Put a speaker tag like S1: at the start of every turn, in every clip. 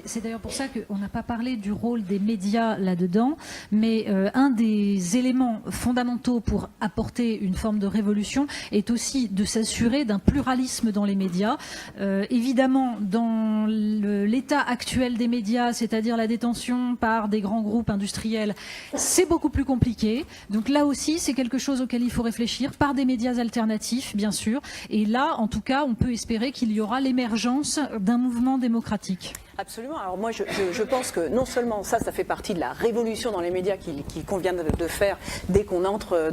S1: c'est d'ailleurs pour ça qu'on n'a pas parlé du rôle des médias là-dedans, mais un des éléments fondamentaux pour apporter une forme de révolution est aussi de s'assurer d'un pluralisme dans les médias. Évidemment, dans l'état actuel des médias, c'est-à-dire la détention par des grands groupes industriels, c'est beaucoup plus compliqué. Donc là aussi, c'est quelque chose auquel il faut réfléchir par des médias alternatifs, bien sûr. Et là, en tout cas, on peut espérer qu'il y aura l'émergence d'un mouvement démocratique.
S2: Absolument. Alors moi, je pense que non seulement ça fait partie de la révolution dans les médias qu'il convient de faire dès qu'on entre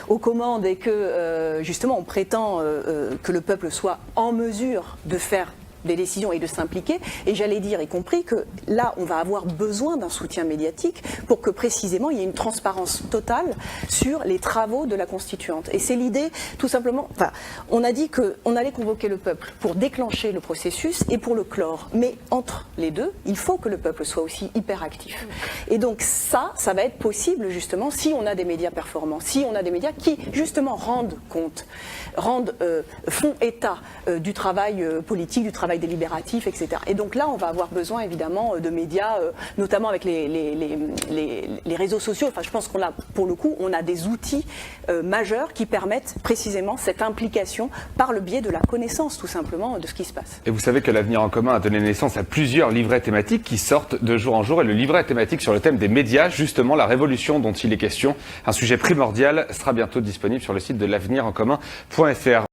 S2: aux commandes et que justement on prétend que le peuple soit en mesure de faire des décisions et de s'impliquer, et j'allais dire y compris que là on va avoir besoin d'un soutien médiatique pour que précisément il y ait une transparence totale sur les travaux de la constituante. Et c'est l'idée tout simplement, enfin on a dit qu'on allait convoquer le peuple pour déclencher le processus et pour le clore, mais entre les deux il faut que le peuple soit aussi hyper actif. Et donc ça va être possible justement si on a des médias performants, si on a des médias qui justement rendent compte, font état du travail politique, du travail délibératif, etc. Et donc là, on va avoir besoin évidemment de médias, notamment avec les réseaux sociaux. Enfin, je pense qu'on a, pour le coup, on a des outils majeurs qui permettent précisément cette implication par le biais de la connaissance, tout simplement, de ce qui se passe.
S3: Et vous savez que l'Avenir en commun a donné naissance à plusieurs livrets thématiques qui sortent de jour en jour. Et le livret thématique sur le thème des médias, justement, la révolution dont il est question, un sujet primordial, sera bientôt disponible sur le site de l'avenirencommun.fr.